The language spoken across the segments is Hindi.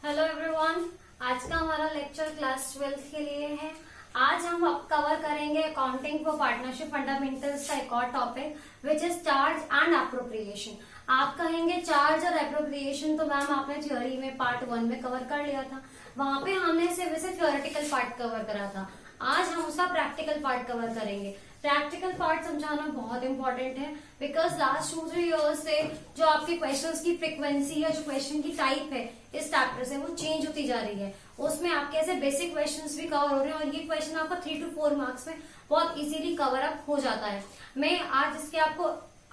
हेलो एवरीवन, आज का हमारा लेक्चर क्लास 12th के लिए है। आज हम अब कवर करेंगे अकाउंटिंग फॉर पार्टनरशिप फंडामेंटल्स का एक और topic which is charge and appropriation. आप कहेंगे चार्ज और एप्रोप्रिएशन तो मैम आपने थ्योरी में पार्ट 1 में कवर कर लिया था, वहां पे हमने सिर्फ इसे थ्योरेटिकल पार्ट कवर करा था। आज हम उसका प्रैक्टिकल पार्ट कवर करेंगे। प्रैक्टिकल पार्ट समझाना बहुत इंपॉर्टेंट है बिकॉज लास्ट 2-3 ईयर्स से जो आपके क्वेश्चंस की फ्रिक्वेंसी या जो क्वेश्चन की टाइप है इस चैप्टर से वो चेंज होती जा रही है। उसमें आपके ऐसे बेसिक क्वेश्चंस भी कवर हो रहे हैं और ये क्वेश्चन आपका 3 to 4 मार्क्स में बहुत इजीली कवर अप हो जाता है। मैं आज इसके आपको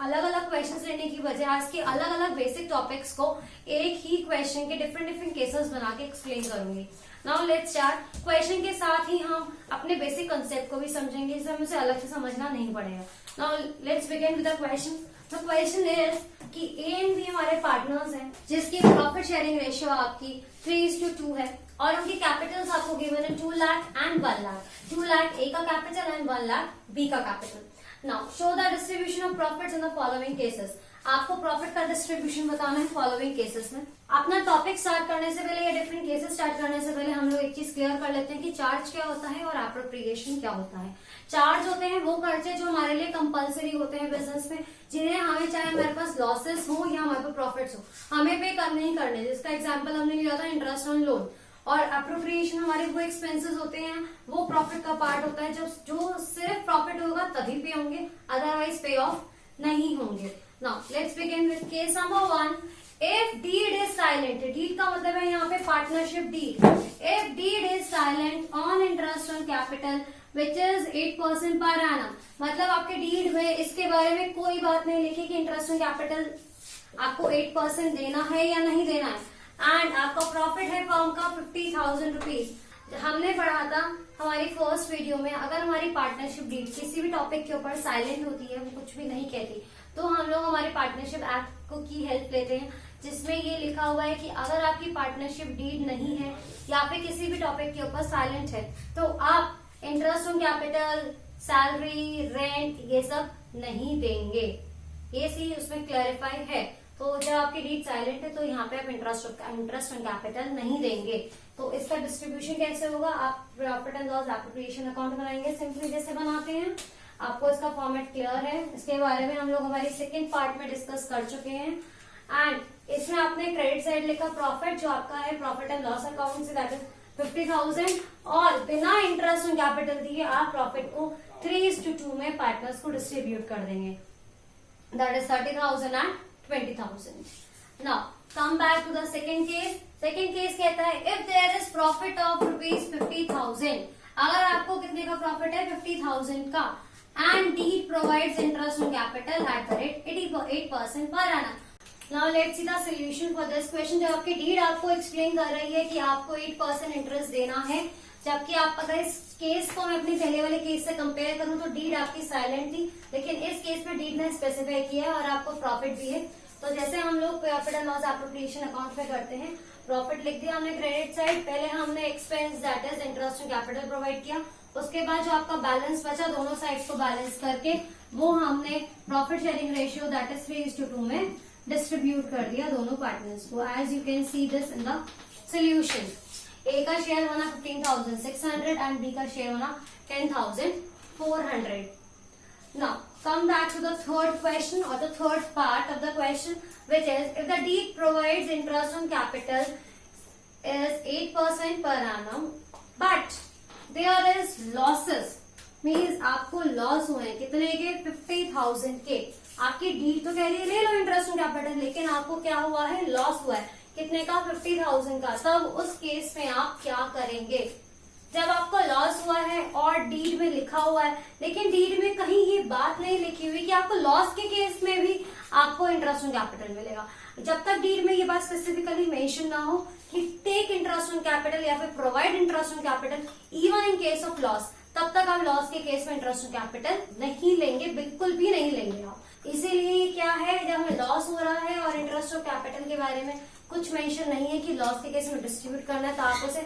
अलग अलग क्वेश्चंस लेने की बजाय आज के अलग अलग बेसिक टॉपिक्स को एक ही क्वेश्चन के डिफरेंट केसेस बना के एक्सप्लेन करूंगी। Now let's start. क्वेश्चन के साथ ही हम अपने बेसिक कंसेप्ट को भी समझेंगे, इसे हमें अलग से समझना नहीं पड़ेगा। Now let's begin with the question. The question is कि ए एंड बी हमारे पार्टनर्स हैं जिसकी प्रॉफिट शेयरिंग रेशियो आपकी 3:2 है और उनकी कैपिटल्स आपको गिवन है 2 लाख एंड 1 लाख। 2 लाख ए का कैपिटल एंड 1 लाख बी का capital. Now show the distribution of profits in the following cases. आपको प्रॉफिट का डिस्ट्रीब्यूशन बताना है फॉलोइंग केसेस में। अपना टॉपिक स्टार्ट करने से पहले या डिफरेंट केसेस स्टार्ट करने से पहले हम लोग एक चीज क्लियर कर लेते हैं कि चार्ज क्या होता है और एप्रोप्रिएशन क्या होता है। चार्ज होते हैं वो खर्चे जो हमारे लिए कंपलसरी होते हैं बिजनेस में, जिन्हें हमें चाहे हमारे पास लॉसेस हो या हमारे पास प्रॉफिट्स हो हमें पे करने ही करने। जिसका एग्जाम्पल हमने लिया था इंटरेस्ट ऑन लोन। और एप्रोप्रिएशन हमारे वो एक्सपेंसेस होते हैं, वो प्रॉफिट का पार्ट होता है जो सिर्फ प्रॉफिट होगा तभी पे होंगे, अदरवाइज पे ऑफ नहीं होंगे। Now let's begin with case number 1। If deed is silent, deed का मतलब है यहाँ पे partnership deed. If deed is silent on interest on capital which is 8% per annum, मतलब आपके डीड में इसके बारे में कोई बात नहीं लिखी कि इंटरेस्ट ऑन कैपिटल आपको 8% देना है या नहीं देना है। एंड आपका प्रॉफिट है फर्म का 50,000 रुपीज। हमने पढ़ा था हमारी फर्स्ट वीडियो में, अगर हमारी पार्टनरशिप डीड किसी भी टॉपिक के ऊपर साइलेंट होती है, वो कुछ भी नहीं कहती, तो हम लोग हमारे पार्टनरशिप एक्ट को की हेल्प लेते हैं जिसमें ये लिखा हुआ है कि अगर आपकी पार्टनरशिप डीड नहीं है या फिर किसी भी टॉपिक के ऊपर साइलेंट है तो आप interest on capital, salary, rent ये सब नहीं देंगे। ये सी उसमें क्लैरिफाई है। तो जब आपकी डीड साइलेंट है तो यहाँ पे आप इंटरेस्ट ऑन कैपिटल नहीं देंगे। तो इसका डिस्ट्रीब्यूशन कैसे होगा? आप profit and loss appropriation account बनाएंगे सिंपली जैसे बनाते हैं। आपको इसका फॉर्मेट क्लियर है, इसके बारे में हम लोग हमारी सेकेंड पार्ट में डिस्कस कर चुके हैं। एंड इसमें आपने क्रेडिट साइड लिखा प्रॉफिट जो आपका है प्रॉफिट एंड लॉस अकाउंट से, दैट इज 50,000 और बिना इंटरेस्ट ऑन कैपिटल दिए आप प्रॉफिट को 3:2 में पार्टनर्स को डिस्ट्रीब्यूट कर देंगे, that is 30,000 and 20,000। Now come back to the second case. Second case कहता है if there is profit of ₹50,000, अगर आपको कितने का प्रॉफिट है 50,000 का, and deed provides interest on capital at the rate 8% per annum. Now let's see the solution for this question. जब आपकी डीड आपको एक्सप्लेन कर रही है कि आपको 8% इंटरेस्ट देना है, जबकि आप पता है इस केस को मैं अपनी पहले वाले केस से कंपेयर करूं तो डीड आपकी साइलेंट थी, लेकिन इस केस में डीड ने स्पेसिफाई किया है और आपको प्रॉफिट भी है। तो जैसे हम लोग profit and loss appropriation account में करते हैं, प्रॉफिट लिख दिया हमने क्रेडिट साइड, पहले हमने expense that is interest on capital provide किया, उसके बाद जो आपका बैलेंस बचा दोनों साइड को बैलेंस करके वो हमने profit sharing ratio that is 3:2 में डिस्ट्रीब्यूट कर दिया दोनों पार्टनर्स को। As you can see this in the solution. A का शेयर बना 15,600 एंड बी का शेयर बना 10,400। Now come back to the third question or the third part of the question, which is if the deed provides interest on capital is 8% per annum but there is losses, means आपको लॉस हुए कितने के 50,000 के। आपकी डीड तो कह रही है ले लो इंटरेस्ट ऑन कैपिटल, लेकिन आपको क्या हुआ है लॉस हुआ है कितने का 50,000 का। तब उस केस में आप क्या करेंगे? जब आपको लॉस हुआ है और डीड में लिखा हुआ है, लेकिन डीड में कहीं ये बात नहीं लिखी हुई कि आपको लॉस के केस में भी आपको इंटरेस्ट ऑन कैपिटल मिलेगा। जब तक डीड में ये बात स्पेसिफिकली मेंशन ना हो कि टेक इंटरेस्ट ऑन कैपिटल या फिर provide interest on capital even in case of loss, तब तक आप लॉस के केस में इंटरेस्ट ऑन कैपिटल नहीं लेंगे, बिल्कुल भी नहीं लेंगे आप। इसीलिए क्या है, जब हमें लॉस हो रहा है और इंटरेस्ट ऑफ कैपिटल के बारे में कुछ मेंशन नहीं है कि लॉस के केस में डिस्ट्रीब्यूट करना है, तो आप उसे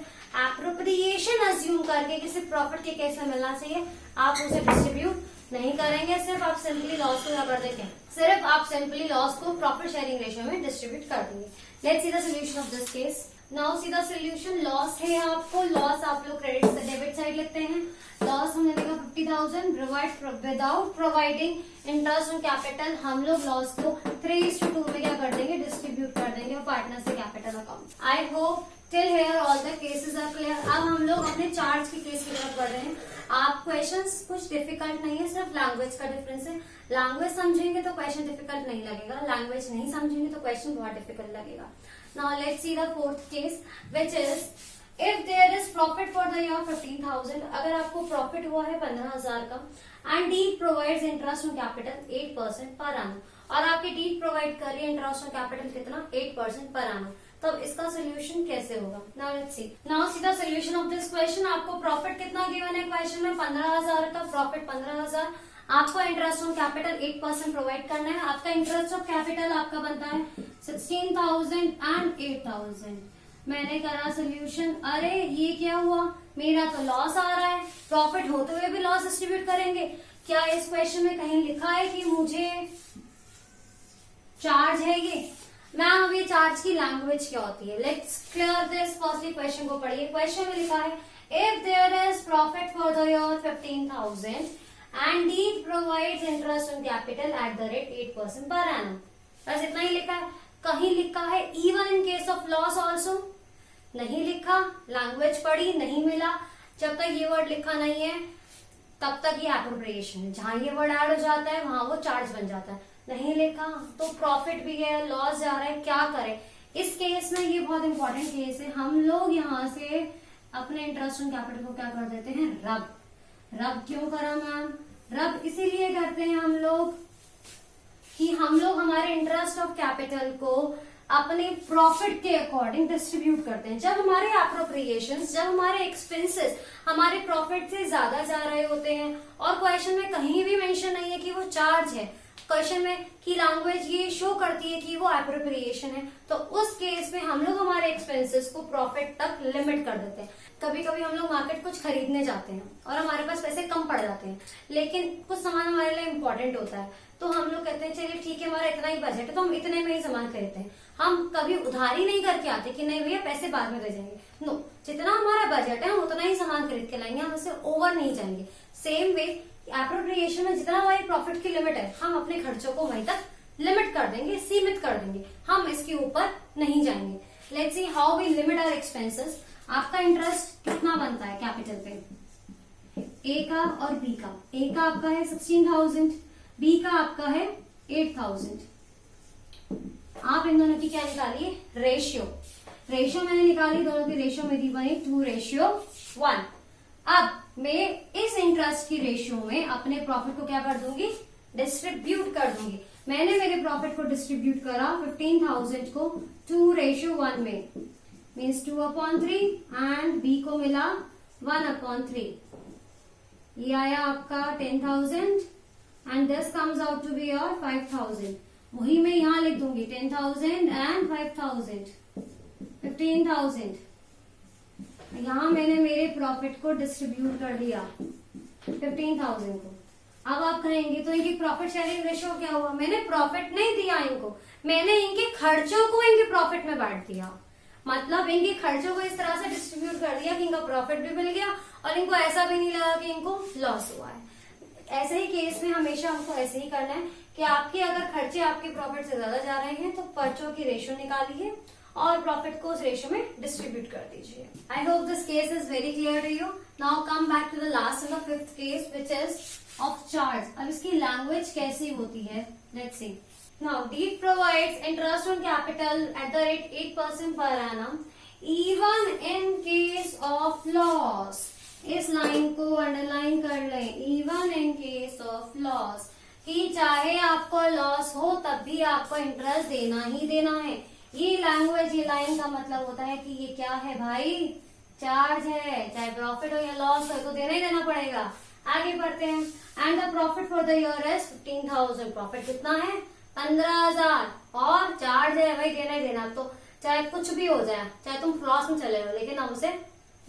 एप्रोप्रिएशन अज्यूम करके कि सिर्फ प्रॉफिट के केस में मिलना चाहिए, आप उसे डिस्ट्रीब्यूट नहीं करेंगे। सिर्फ आप सिंपली लॉस को क्या कर देंगे, सिर्फ आप सिंपली लॉस को प्रॉफिट शेयरिंग रेशियो में डिस्ट्रीब्यूट कर देंगे। Let's see the solution of this case. Now सीधा सोल्यूशन, लॉस है आपको, लॉस आप लोग क्रेडिट से डेबिट साइड लिखते हैं। लॉस हमने देखा 50,000 without providing interest on capital. हम लोग लॉस को 3:2 में क्या कर देंगे, डिस्ट्रीब्यूट कर देंगे पार्टनर से capital account. I hope till here all the cases are clear. अब हम लोग अपने चार्ज की केस की तरफ बढ़ रहे हैं। आप क्वेश्चंस कुछ डिफिकल्ट नहीं है, सिर्फ लैंग्वेज का डिफरेंस है। लैंग्वेज समझेंगे तो क्वेश्चन डिफिकल्ट नहीं लगेगा, लैंग्वेज नहीं समझेंगे तो क्वेश्चन बहुत डिफिकल्ट लगेगा। Now let's see the fourth case which is if there is profit for the year 15,000। अगर आपको प्रॉफिट हुआ है 15,000 का and deed provides interest on capital 8% per annum, और आपकी डीड प्रोवाइड कर रही है इंटरेस्ट ऑन कैपिटल कितना, 8% पर annum, तब इसका सोल्यूशन कैसे होगा। Now let's see, now see the solution of this question. आपको प्रॉफिट कितना गिवन है क्वेश्चन में, 15,000 का प्रॉफिट 15,000, आपको इंटरेस्ट ऑन कैपिटल 8% प्रोवाइड करना है। आपका इंटरेस्ट ऑफ कैपिटल आपका बनता है 16,000 एंड 8,000। मैंने करा सोल्यूशन, अरे ये क्या हुआ, मेरा तो लॉस आ रहा है, प्रॉफिट होते हुए भी लॉस डिस्ट्रीब्यूट करेंगे। क्या इस क्वेश्चन में कहीं लिखा है कि मुझे चार्ज है ये? मैम अब ये चार्ज की लैंग्वेज क्या होती है, let's clear this. Firstly question को पढ़िए। क्वेश्चन में लिखा है if there is profit for the year 15,000 and deed provides interest on capital at the rate 8% per annum। बस इतना ही लिखा है। कहीं लिखा है even in case of loss also? नहीं लिखा। लैंग्वेज पढ़ी, नहीं मिला। जब तक ये वर्ड लिखा नहीं है तब तक ये एप्रोप्रिएशन है। जहां ये वर्ड ऐड हो जाता है वहां वो चार्ज बन जाता है। नहीं लिखा तो प्रॉफिट भी है, लॉस जा रहा है, क्या करें इस केस में। ये बहुत इंपॉर्टेंट केस है। हम लोग यहाँ से अपने इंटरेस्ट ऑन कैपिटल को क्या कर देते हैं, रब। रब क्यों करा मैम? रब इसीलिए करते हैं हम लोग कि हम लोग हमारे इंटरेस्ट ऑफ कैपिटल को अपने प्रॉफिट के अकॉर्डिंग डिस्ट्रीब्यूट करते हैं। जब हमारे एप्रोप्रिएशंस, जब हमारे एक्सपेंसेस हमारे प्रॉफिट से ज्यादा जा रहे होते हैं और क्वेश्चन में कहीं भी मेंशन नहीं है कि वो चार्ज है, क्वेश्चन में की लैंग्वेज ये शो करती है कि वो एप्रोप्रिएशन है, तो उस केस में हम लोग हमारे एक्सपेंसेस को प्रॉफिट तक लिमिट कर देते हैं। कभी कभी हम लोग मार्केट कुछ खरीदने जाते हैं और हमारे पास पैसे कम पड़ जाते हैं, लेकिन कुछ सामान हमारे लिए इम्पोर्टेंट होता है, तो हम लोग कहते हैं चलिए ठीक है हमारा इतना ही बजट है तो हम इतने में ही सामान खरीदते हैं। हम कभी उधारी नहीं करके आते कि नहीं भैया पैसे बाद में दे जाएंगे। नो, जितना हमारा बजट है हम उतना ही सामान खरीद के लाएंगे, हम उससे ओवर नहीं जाएंगे। सेम वे एप्रोप्रिएशन में जितना हमारी प्रॉफिट की लिमिट है हम अपने खर्चों को वहीं तक लिमिट कर देंगे, सीमित कर देंगे, हम इसके ऊपर नहीं जाएंगे। Let's see how we limit our expenses. आपका इंटरेस्ट कितना बनता है कैपिटल पे, ए का और बी का। ए का आपका है 16,000, बी का आपका है 8,000। आप इन दोनों की क्या निकालिए, रेशियो। रेशियो मैंने निकाली, दोनों की रेशियो मेरी बनी 2:1। अब मैं इस इंटरेस्ट की रेशियो में अपने प्रॉफिट को क्या कर दूंगी, डिस्ट्रीब्यूट कर दूंगी। मैंने मेरे प्रॉफिट को डिस्ट्रीब्यूट करा 15,000 को 2:1 में, मीन्स 2/3, एंड बी को मिला 1/3। ये आया आपका 10,000 and this comes out to be your 5,000। वही मैं यहां लिख दूंगी 10,000 एंड 5,000, 15,000। यहां मैंने मेरे प्रॉफिट को डिस्ट्रीब्यूट कर दिया 15,000 को। अब आप कहेंगे तो इनकी प्रॉफिट शेयरिंग रेशियो क्या हुआ? मैंने प्रॉफिट नहीं दिया इनको, मैंने इनके खर्चों को इनके प्रॉफिट में बांट दिया। मतलब इनके खर्चों को इस तरह से डिस्ट्रीब्यूट कर दिया कि इनका प्रॉफिट भी मिल गया और इनको ऐसा भी नहीं लगा कि इनको लॉस हुआ है। ऐसे ही केस में हमेशा हमको ऐसे ही करना है कि आपके अगर खर्चे आपके प्रॉफिट से ज्यादा जा रहे हैं तो खर्चों की रेशियो निकालिए और प्रॉफिट को उस रेशियो में डिस्ट्रीब्यूट कर दीजिए। I hope this case is very clear to you. Now come back to the last and the fifth case which is of charge. अब इसकी लैंग्वेज कैसी होती है, let's see. Now deed provides interest on capital at the rate 8% per annum even in case of loss. इस लाइन को अंडरलाइन कर लें, even in case of loss, कि चाहे आपको लॉस हो तब भी आपको इंटरेस्ट देना ही देना है। ये लैंग्वेज, ये लाइन का मतलब होता है कि ये क्या है भाई, चार्ज है, चाहे प्रॉफिट हो या लॉस हो तो देना ही देना पड़ेगा। आगे बढ़ते हैं। And the profit for the year is 15,000। Profit कितना है, 15,000, और चार्ज है भाई देना ही देना। तो चाहे कुछ भी हो जाए, चाहे तुम लॉस में चले हो, लेकिन हम उसे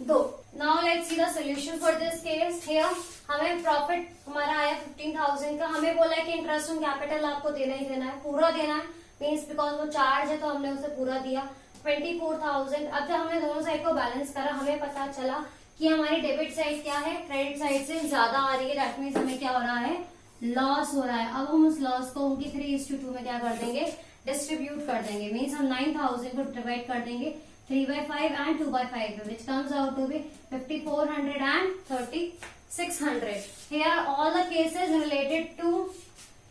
दो। Now let's see the solution for this case. Here हमें प्रॉफिट हमारा आया 15,000 का, हमें बोला है कि इंटरेस्ट ऑन कैपिटल आपको देना ही देना है, पूरा देना है। मीन्स बिकॉज वो चार्ज है तो हमने उसे पूरा दिया। 24,000। अब जब हमने दोनों साइड को बैलेंस करा, हमें पता चला कि हमारी डेबिट साइड क्या है, क्रेडिट साइड से ज्यादा आ रही है। दैट मीन्स हमें क्या हो रहा है, लॉस हो रहा है। अब हम उस लॉस को उनकी 3:2 में क्या कर देंगे, डिस्ट्रीब्यूट कर देंगे। मीन्स हम 9,000 को डिवाइड कर देंगे 3/5 and 2/5 which comes out to be 5,400 and 3,600। Here all the cases related to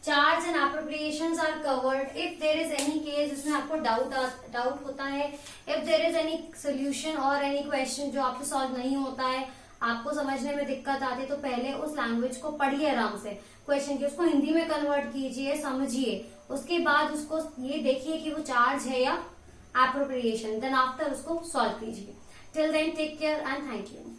charge and appropriations are covered. If there is any case जिसमें आपको डाउट होता है, if there is any solution or any question जो आपसे सॉल्व नहीं होता है, आपको समझने में दिक्कत आती है, तो पहले उस लैंग्वेज को पढ़िए आराम से, क्वेश्चन की उसको हिंदी में कन्वर्ट कीजिए, समझिए, उसके बाद उसको ये देखिए कि वो चार्ज है या एप्रोप्रिएशन, देन आफ्टर उसको सॉल्व कीजिए। Till then take care and thank you.